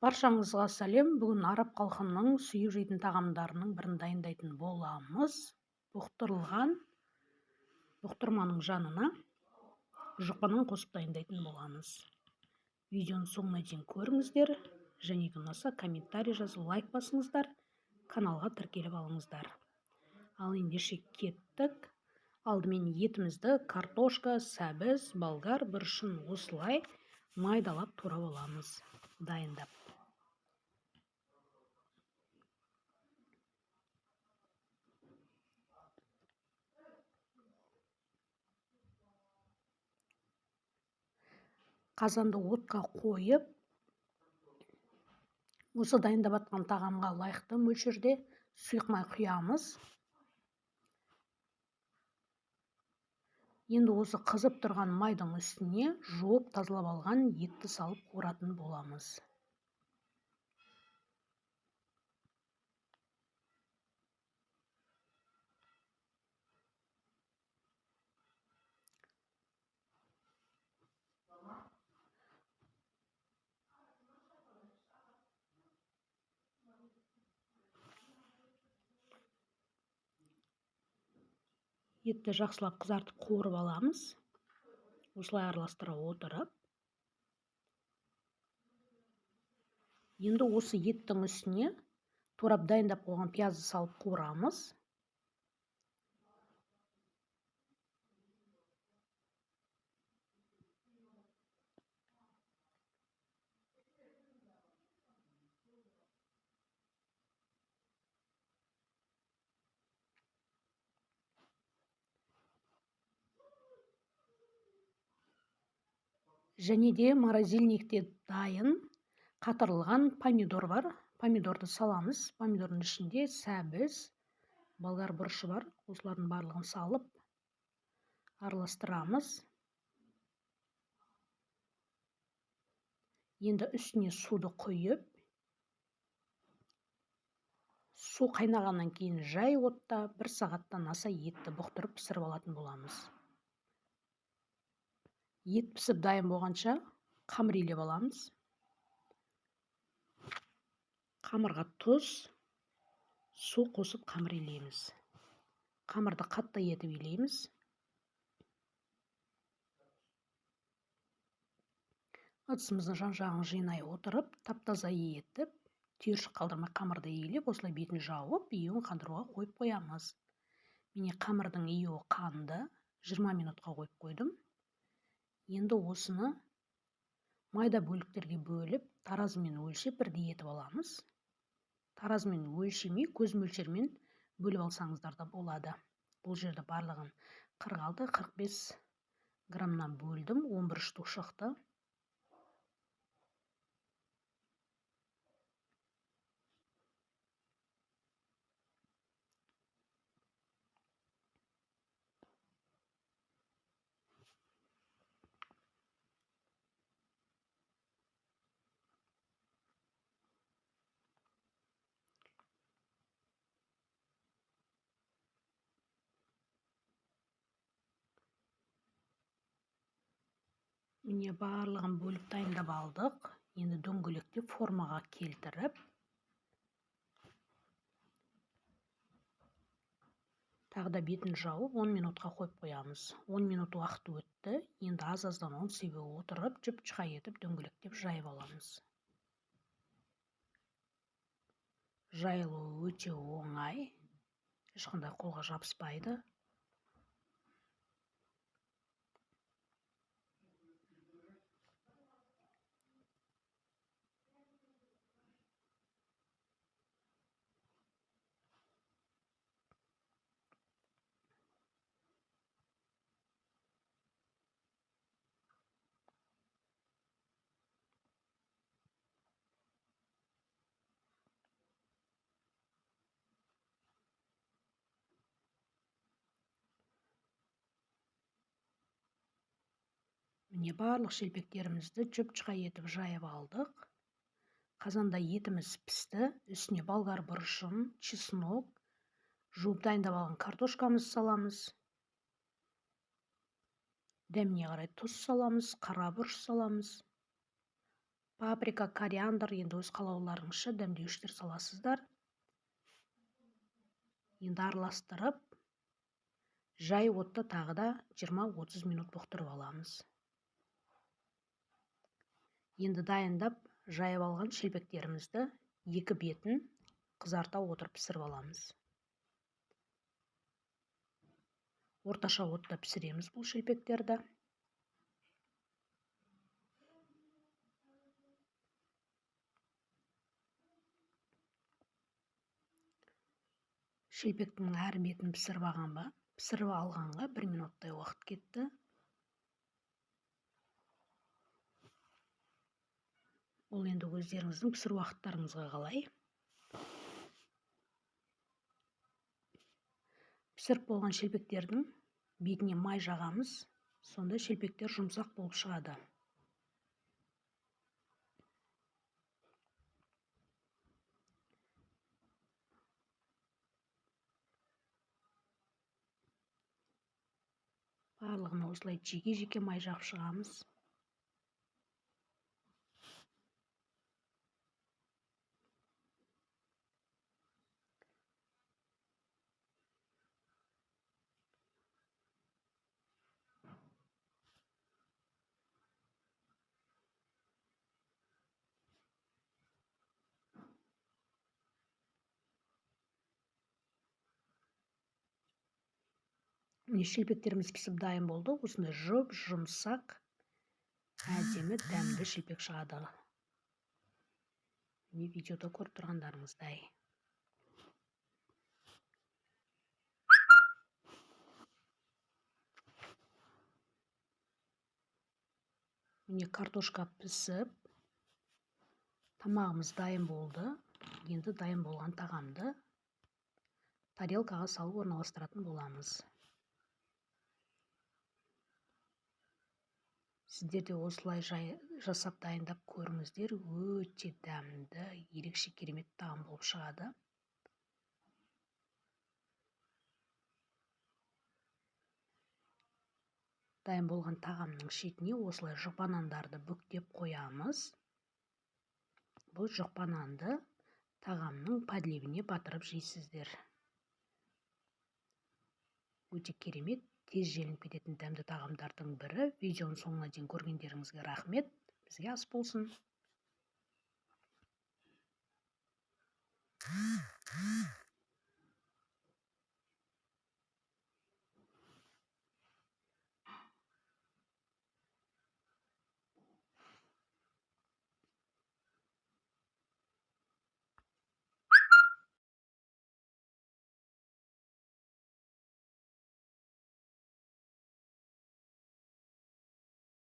Баршаңызға сәлем. Бүгін араб халқының сүйіп жейтін тағамдарының бірін дайындайтын боламыз. Бұқтырманың жанына жұқпаның қосып дайындайтын боламыз. Видеоны соңына дейін көріңіздер. Және ұнаса комментарий жазып лайк басыңыздар. Каналға тіркеліп алыңыздар. Ал ендеше кеттік. Алдымен етімізді картошка, сәбіз, болгар бұрышын осылай майдалап турап аламыз. Дайындап. Қазанды отқа қойып, осы дайындап атқан тағамға лайықты мөлшерде сұйық май құямыз. Енді осы қызып тұрған майдың үстіне жуып тазалап алған етті салып қуыратын боламыз. Етті жақсылап қызартып қуырып аламыз. Осылай араластыра отырып. Енді осы еттің үстіне турап дайындап қойған пиязды салып қуырамыз. Және де морозильникте дайын қатырылған помидор бар. Помидорды саламыз. Помидордың ішінде сәбіз, болгар бұрышы бар. Осылардың барлығын салып араластырамыз. Енді үстіне суды құйып, су қайнағаннан кейін жай отта 1 сағаттан аса етті бұқтырып пісіріп алатын боламыз. Ет пісіп дайын болғанша қамыр илеп аламыз. Қамырға тұз, су қосып қамыр илейміз. Қамырды қатты етіп илейміз. Ыдысымыздың жан-жағын жинай отырып, тап-таза етіп, түйіршік қалдырмай қамырды илеп, осылай бетін жауып, июін қандыруға қойып қоямыз. Міне қамырдың июі қанды, 20 минутқа қойып қойдым. Енді осыны майда бөліктерге бөліп, таразымен өлшеп бірдей етіп аламыз. Таразымен өлшемей, көз мөлшермен бөліп алсаңыздар да болады. Бұл жерде барлығын 46-45 граммнан бөлдім, 11 штук шықты. Міне барлығын бөліп дайындап алдық. Енді дөңгелектеп формаға келтіріп, тағы да бетін жауып 10 минутқа қойып қоямыз. 10 минут уақыт өтті. Енді аз-аздан ұн себе отырып, жіп-жықа етіп дөңгелектеп жайып аламыз. Жайылуы өте оңай. Ешқандай қолға жабыспайды. Міне барлық шелпектерімізді жіп-жықа етіп жайып алдық. Қазанда етіміз пісті. Үстіне болгар бұрышын, чеснок, жуып дайындап алған картошкамызды саламыз. Дәміне қарай тұз саламыз, қара бұрыш саламыз. Паприка, кориандр, енді өз қалауларыңызша дәмдеуіштер саласыздар. Енді араластырып, жай отты тағы да 20-30 минут бұқтырып аламыз. Енді дайындап жайып алған шелпектерімізді екі бетін қызарта отырып пісіріп аламыз. Орташа отта пісіреміз бұл шелпектерді. Шелпектің әр бетін пісіріп алғанға 1 минуттай уақыт кетті. Ол енді өздеріңіздің пісіру уақыттарыңызға қалай. Пісіріп болған шелпектердің бетіне май жағамыз, сонда шелпектер жұмсақ болып шығады. Барлығына осылай жеке-жеке май жағып шығамыз. Міне шелпектеріміз пісіп дайын болды. Осындай жұмсақ, әдемі, дәмді шелпек шығады. Міне видеода көріп тұрғандарыңыздай. Міне картошка пісіп, тамағымыз дайын болды. Енді дайын болған тағамды тарелкаға салып орналастыратын боламыз. Сіздер де осылай жасап дайындап көріңіздер. Өте дәмді, ерекше керемет тағам болып шығады. Дайын болған тағамның шетіне осылай жұқа нандарды бүктеп қоямыз. Бұл жұқа нанды тағамның подливіне батырып жейсіздер. Өте керемет, тез желініп кететін дәмді тағамдардың бірі. Видеоның соңына дейін көргендеріңізге рахмет. Бізге ас болсын.